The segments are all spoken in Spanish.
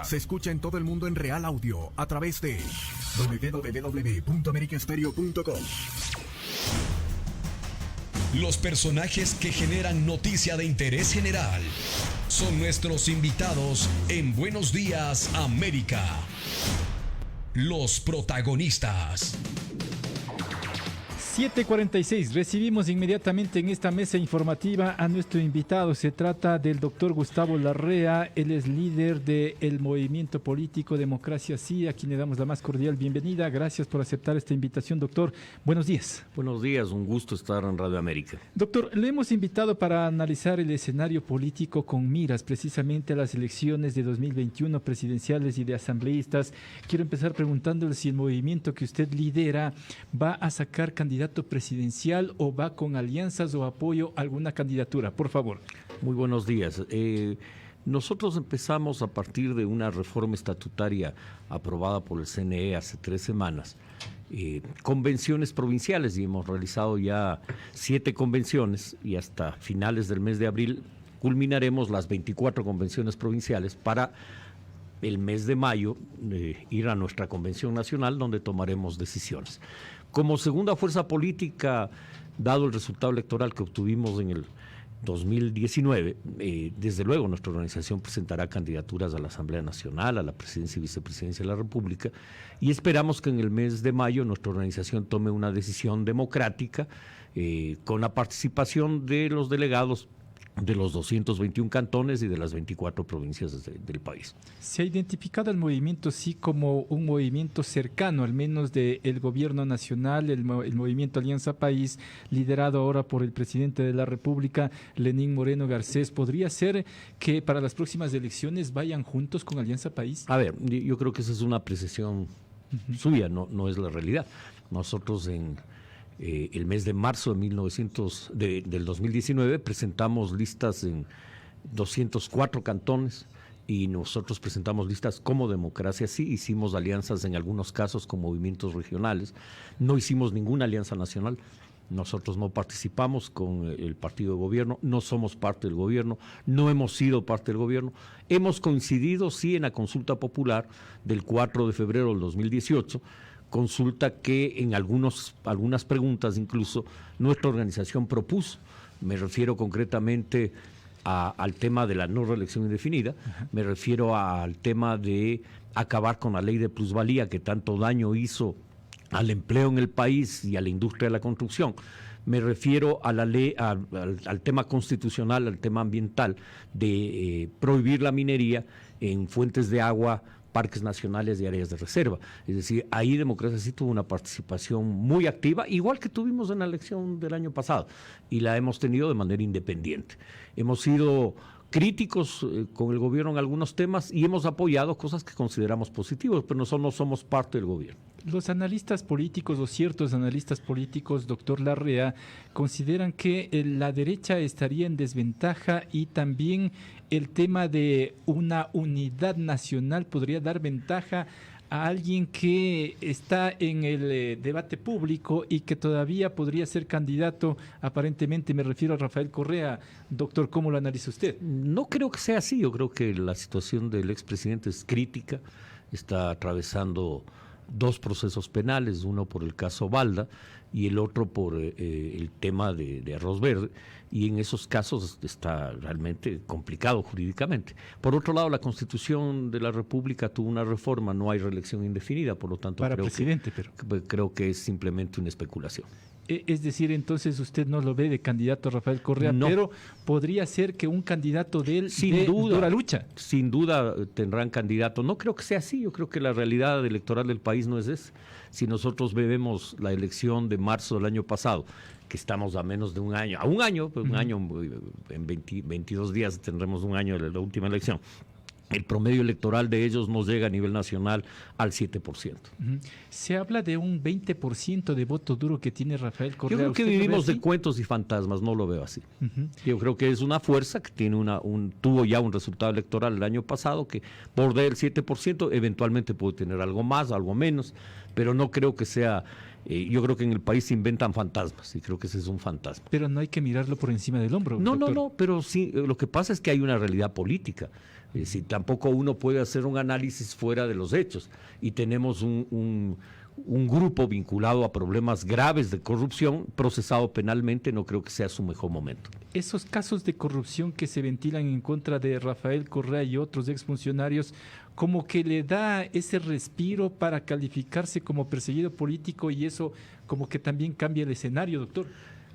Se escucha en todo el mundo en Real Audio a través de www.americastereo.com. Los personajes que generan noticia de interés general son nuestros invitados en Buenos Días América. Los protagonistas. 7:46. Recibimos inmediatamente en esta mesa informativa a nuestro invitado. Se trata del doctor Gustavo Larrea. Él es líder del movimiento político Democracia Sí, a quien le damos la más cordial bienvenida. Gracias por aceptar esta invitación, doctor. Buenos días. Buenos días, un gusto estar en Radio América. Doctor, le hemos invitado para analizar el escenario político con miras precisamente a las elecciones de 2021 presidenciales y de asambleístas. Quiero empezar preguntándole si el movimiento que usted lidera va a sacar candidato presidencial o va con alianzas o apoyo a alguna candidatura, por favor. Muy buenos días. Nosotros empezamos a partir de una reforma estatutaria aprobada por el CNE hace 3 semanas, convenciones provinciales, y hemos realizado ya 7 convenciones y hasta finales del mes de abril culminaremos las 24 convenciones provinciales para el mes de mayo ir a nuestra convención nacional donde tomaremos decisiones. Como segunda fuerza política, dado el resultado electoral que obtuvimos en el 2019, desde luego nuestra organización presentará candidaturas a la Asamblea Nacional, a la Presidencia y Vicepresidencia de la República, y esperamos que en el mes de mayo nuestra organización tome una decisión democrática con la participación de los delegados de los 221 cantones y de las 24 provincias del país. ¿Se ha identificado el movimiento sí como un movimiento cercano, al menos del gobierno nacional, el movimiento Alianza País, liderado ahora por el presidente de la República, Lenín Moreno Garcés? ¿Podría ser que para las próximas elecciones vayan juntos con Alianza País? A ver, yo creo que esa es una apreciación suya, no es la realidad. Nosotros en el mes de marzo del 2019 presentamos listas en 204 cantones y nosotros presentamos listas como Democracia Sí, hicimos alianzas en algunos casos con movimientos regionales, no hicimos ninguna alianza nacional. Nosotros no participamos con el partido de gobierno, no somos parte del gobierno, no hemos sido parte del gobierno. Hemos coincidido, sí, en la consulta popular del 4 de febrero del 2018, consulta que en algunas preguntas incluso nuestra organización propuso. Me refiero concretamente al tema de la no reelección indefinida, me refiero al tema de acabar con la ley de plusvalía que tanto daño hizo al empleo en el país y a la industria de la construcción. Me refiero a la ley, al tema constitucional, al tema ambiental, de prohibir la minería en fuentes de agua, parques nacionales y áreas de reserva. Es decir, ahí Democracia Sí tuvo una participación muy activa, igual que tuvimos en la elección del año pasado, y la hemos tenido de manera independiente. Hemos sido críticos con el gobierno en algunos temas y hemos apoyado cosas que consideramos positivas, pero nosotros no somos parte del gobierno. Los analistas políticos o ciertos analistas políticos, doctor Larrea, consideran que la derecha estaría en desventaja y también el tema de una unidad nacional podría dar ventaja a alguien que está en el debate público y que todavía podría ser candidato, aparentemente me refiero a Rafael Correa. Doctor, ¿cómo lo analiza usted? No creo que sea así, yo creo que la situación del expresidente es crítica, está atravesando 2 procesos penales, uno por el caso Balda y el otro por el tema de Arroz Verde, y en esos casos está realmente complicado jurídicamente. Por otro lado, la Constitución de la República tuvo una reforma, no hay reelección indefinida, por lo tanto para presidente, creo que es simplemente una especulación. Es decir, entonces usted no lo ve de candidato a Rafael Correa, no. Pero podría ser que un candidato de él sin duda dura lucha. Sin duda tendrán candidato. No creo que sea así, yo creo que la realidad electoral del país no es esa. Si nosotros vemos la elección de marzo del año pasado, que estamos a menos de un año, en 22 días tendremos un año de la última elección. El promedio electoral de ellos nos llega a nivel nacional al 7%. Se habla de un 20% de voto duro que tiene Rafael Correa. Yo creo que vivimos de cuentos y fantasmas, no lo veo así. Yo creo que es una fuerza que tiene tuvo ya un resultado electoral el año pasado que bordea el 7%, eventualmente puede tener algo más, algo menos, pero no creo que sea Yo creo que en el país se inventan fantasmas y creo que ese es un fantasma. Pero no hay que mirarlo por encima del hombro. No, doctor. no, pero sí, lo que pasa es que hay una realidad política. Si tampoco uno puede hacer un análisis fuera de los hechos. Y tenemos un grupo vinculado a problemas graves de corrupción, procesado penalmente, no creo que sea su mejor momento. Esos casos de corrupción que se ventilan en contra de Rafael Correa y otros exfuncionarios, como que le da ese respiro para calificarse como perseguido político, y eso como que también cambia el escenario, doctor.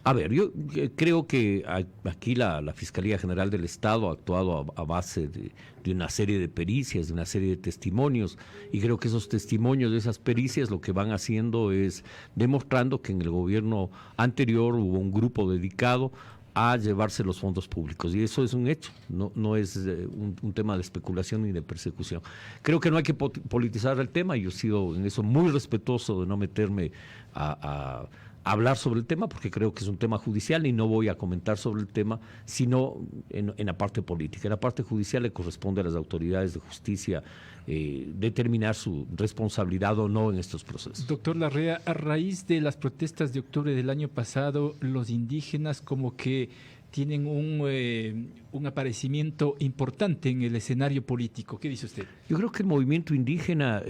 A ver, yo creo que aquí la Fiscalía General del Estado ha actuado a base de una serie de pericias, de una serie de testimonios, y creo que esos testimonios de esas pericias lo que van haciendo es demostrando que en el gobierno anterior hubo un grupo dedicado a llevarse los fondos públicos, y eso es un hecho, no es un tema de especulación ni de persecución. Creo que no hay que politizar el tema, yo he sido en eso muy respetuoso de no meterme a hablar sobre el tema, porque creo que es un tema judicial y no voy a comentar sobre el tema, sino en la parte política. En la parte judicial le corresponde a las autoridades de justicia determinar su responsabilidad o no en estos procesos. Doctor Larrea, a raíz de las protestas de octubre del año pasado, los indígenas como que tienen un aparecimiento importante en el escenario político. ¿Qué dice usted? Yo creo que el movimiento indígena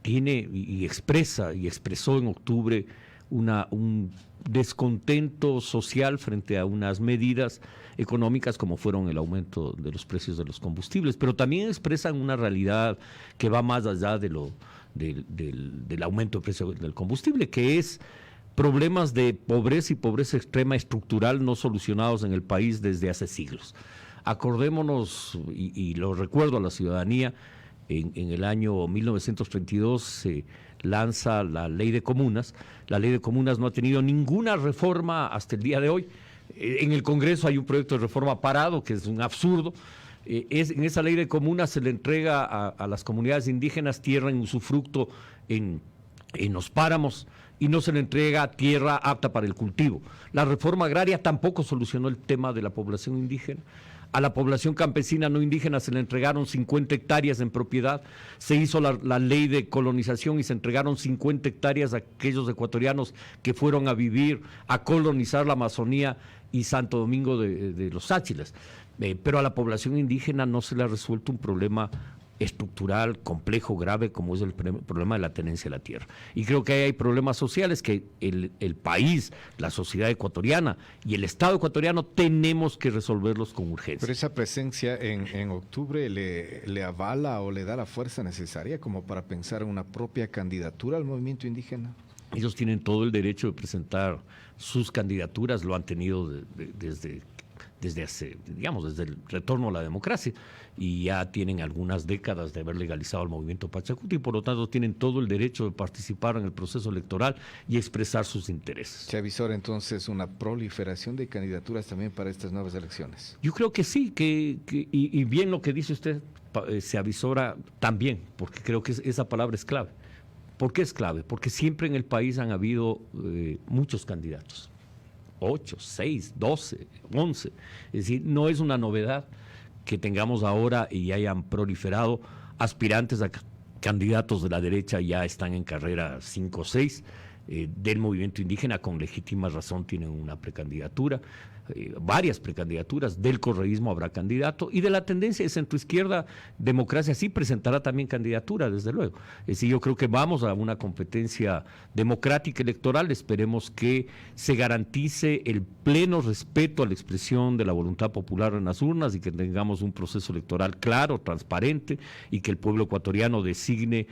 tiene y expresó en octubre un descontento social frente a unas medidas económicas como fueron el aumento de los precios de los combustibles, pero también expresan una realidad que va más allá del aumento del precio del combustible, que es problemas de pobreza y pobreza extrema estructural no solucionados en el país desde hace siglos. Acordémonos, y lo recuerdo a la ciudadanía, en el año 1932 se lanza la Ley de Comunas. La Ley de Comunas no ha tenido ninguna reforma hasta el día de hoy. En el Congreso hay un proyecto de reforma parado, que es un absurdo. En esa Ley de Comunas se le entrega a las comunidades indígenas tierra en usufructo en los páramos, y no se le entrega tierra apta para el cultivo. La reforma agraria tampoco solucionó el tema de la población indígena. A la población campesina no indígena se le entregaron 50 hectáreas en propiedad. Se hizo la ley de colonización y se entregaron 50 hectáreas a aquellos ecuatorianos que fueron a vivir, a colonizar la Amazonía y Santo Domingo de los Áchilas. Pero a la población indígena no se le ha resuelto un problema estructural, complejo, grave, como es el problema de la tenencia de la tierra. Y creo que ahí hay problemas sociales que el país, la sociedad ecuatoriana y el Estado ecuatoriano tenemos que resolverlos con urgencia. Pero esa presencia en octubre le avala o le da la fuerza necesaria como para pensar en una propia candidatura al movimiento indígena. Ellos tienen todo el derecho de presentar sus candidaturas, lo han tenido desde hace, digamos, desde el retorno a la democracia, y ya tienen algunas décadas de haber legalizado el movimiento Pachacuti, y por lo tanto tienen todo el derecho de participar en el proceso electoral y expresar sus intereses. ¿Se avisora entonces una proliferación de candidaturas también para estas nuevas elecciones? Yo creo que sí, y bien lo que dice usted, se avisora también, porque creo que esa palabra es clave. ¿Por qué es clave? Porque siempre en el país han habido muchos candidatos. 8, 6, 12, 11. Es decir, no es una novedad que tengamos ahora y hayan proliferado aspirantes a candidatos de la derecha, ya están en carrera 5 o 6, del movimiento indígena con legítima razón tienen una precandidatura, varias precandidaturas, del correísmo habrá candidato, y de la tendencia de centroizquierda, Democracia sí presentará también candidatura, desde luego. Es decir, yo creo que vamos a una competencia democrática electoral, esperemos que se garantice el pleno respeto a la expresión de la voluntad popular en las urnas y que tengamos un proceso electoral claro, transparente, y que el pueblo ecuatoriano designe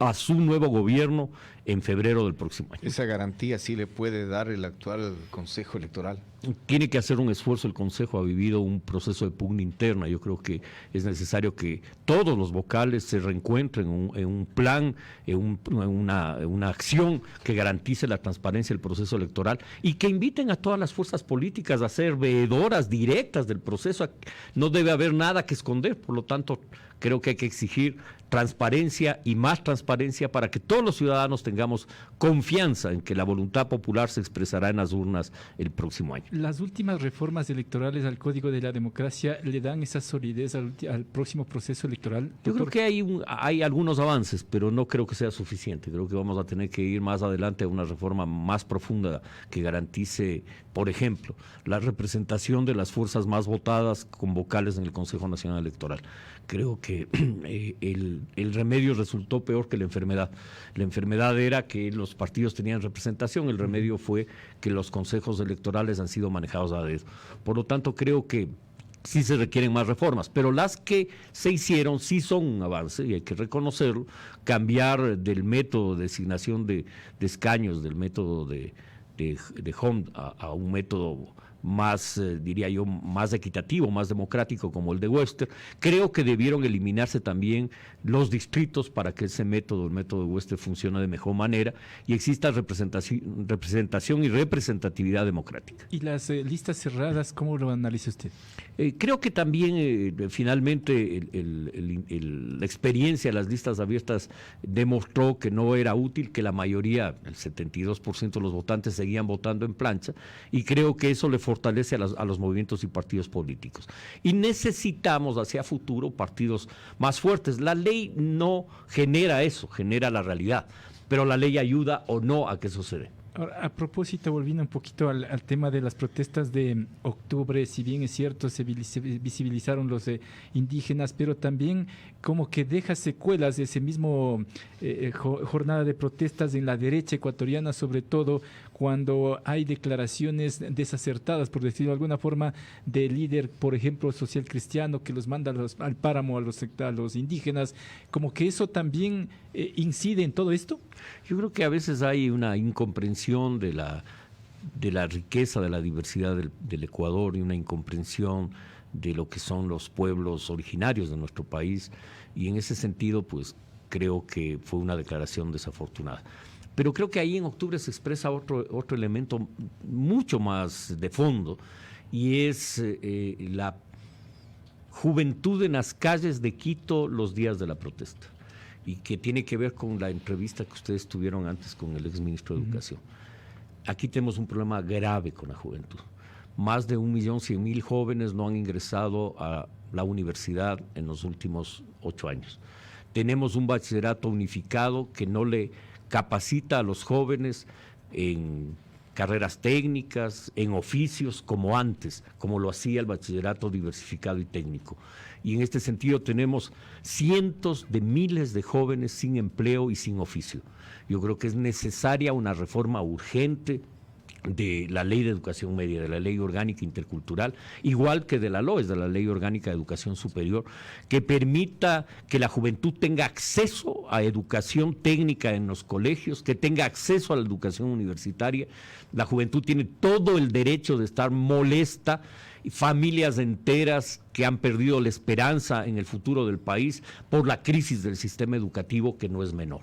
a su nuevo gobierno en febrero del próximo año. ¿Esa garantía sí le puede dar el actual Consejo Electoral? Tiene que hacer un esfuerzo. El Consejo ha vivido un proceso de pugna interna. Yo creo que es necesario que todos los vocales se reencuentren en un plan, en una acción que garantice la transparencia del proceso electoral y que inviten a todas las fuerzas políticas a ser veedoras directas del proceso. No debe haber nada que esconder, por lo tanto, creo que hay que exigir transparencia y más transparencia para que todos los ciudadanos tengamos tengamos confianza en que la voluntad popular se expresará en las urnas el próximo año. Las últimas reformas electorales al Código de la Democracia le dan esa solidez al próximo proceso electoral. Yo Doctor, creo que hay algunos avances, pero no creo que sea suficiente. Creo que vamos a tener que ir más adelante a una reforma más profunda que garantice, por ejemplo, la representación de las fuerzas más votadas con vocales en el Consejo Nacional Electoral. Creo que el remedio resultó peor que la enfermedad. La enfermedad era que los partidos tenían representación, el remedio fue que los consejos electorales han sido manejados a dedo. Por lo tanto, creo que sí se requieren más reformas, pero las que se hicieron sí son un avance y hay que reconocerlo. Cambiar del método de designación de escaños, del método de Home a un método más, diría yo, más equitativo, más democrático como el de Webster. Creo que debieron eliminarse también los distritos para que ese método, el método de Webster, funcione de mejor manera y exista representación y representatividad democrática. ¿Y las listas cerradas, cómo lo analiza usted? Creo que también finalmente la experiencia de las listas abiertas demostró que no era útil, que la mayoría, el 72% de los votantes seguían votando en plancha, y creo que eso le fortalece a los movimientos y partidos políticos. Y necesitamos hacia futuro partidos más fuertes. La ley no genera eso, genera la realidad, pero la ley ayuda o no a que eso se dé. Ahora, a propósito, volviendo un poquito al tema de las protestas de octubre, si bien es cierto, se visibilizaron los indígenas, pero también como que deja secuelas de ese mismo jornada de protestas en la derecha ecuatoriana, sobre todo cuando hay declaraciones desacertadas, por decirlo de alguna forma, del líder, por ejemplo, social cristiano, que los manda al páramo a los indígenas, como que eso también incide en todo esto. Yo creo que a veces hay una incomprensión de la riqueza, de la diversidad del Ecuador, y una incomprensión de lo que son los pueblos originarios de nuestro país, y en ese sentido pues creo que fue una declaración desafortunada. Pero creo que ahí en octubre se expresa otro elemento mucho más de fondo, y es la juventud en las calles de Quito los días de la protesta, y que tiene que ver con la entrevista que ustedes tuvieron antes con el exministro de Educación. Aquí tenemos un problema grave con la juventud. Más de 1.100.000 jóvenes no han ingresado a la universidad en los últimos 8 años. Tenemos un bachillerato unificado que no le capacita a los jóvenes en carreras técnicas, en oficios como antes, como lo hacía el bachillerato diversificado y técnico. Y en este sentido tenemos cientos de miles de jóvenes sin empleo y sin oficio. Yo creo que es necesaria una reforma urgente de la Ley de Educación Media, de la Ley Orgánica Intercultural, igual que de la LOES, de la Ley Orgánica de Educación Superior, que permita que la juventud tenga acceso a educación técnica en los colegios, que tenga acceso a la educación universitaria. La juventud tiene todo el derecho de estar molesta, familias enteras que han perdido la esperanza en el futuro del país por la crisis del sistema educativo, que no es menor.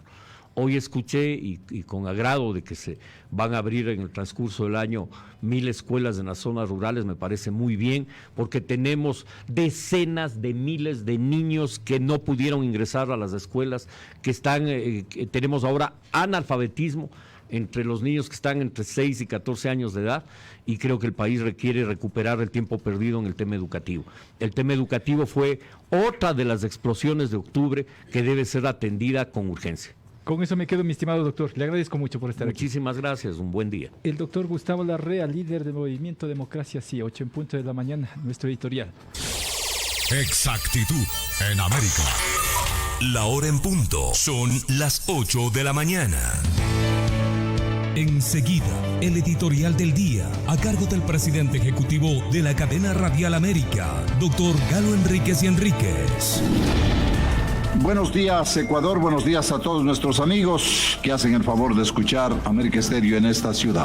Hoy escuché, y con agrado, de que se van a abrir en el transcurso del año 1.000 escuelas en las zonas rurales. Me parece muy bien, porque tenemos decenas de miles de niños que no pudieron ingresar a las escuelas, que tenemos ahora analfabetismo entre los niños que están entre 6 y 14 años de edad, y creo que el país requiere recuperar el tiempo perdido en el tema educativo. El tema educativo fue otra de las explosiones de octubre que debe ser atendida con urgencia. Con eso me quedo, mi estimado doctor. Le agradezco mucho por estar aquí. Muchísimas gracias, un buen día. El doctor Gustavo Larrea, líder del Movimiento Democracia Sí, 8 en punto de la mañana, nuestro editorial. Exactitud en América. La hora en punto. Son las 8 de la mañana. Enseguida, el editorial del día, a cargo del presidente ejecutivo de la cadena Radial América, doctor Galo Enríquez y Enríquez. Buenos días, Ecuador. Buenos días a todos nuestros amigos que hacen el favor de escuchar América Estéreo en esta ciudad.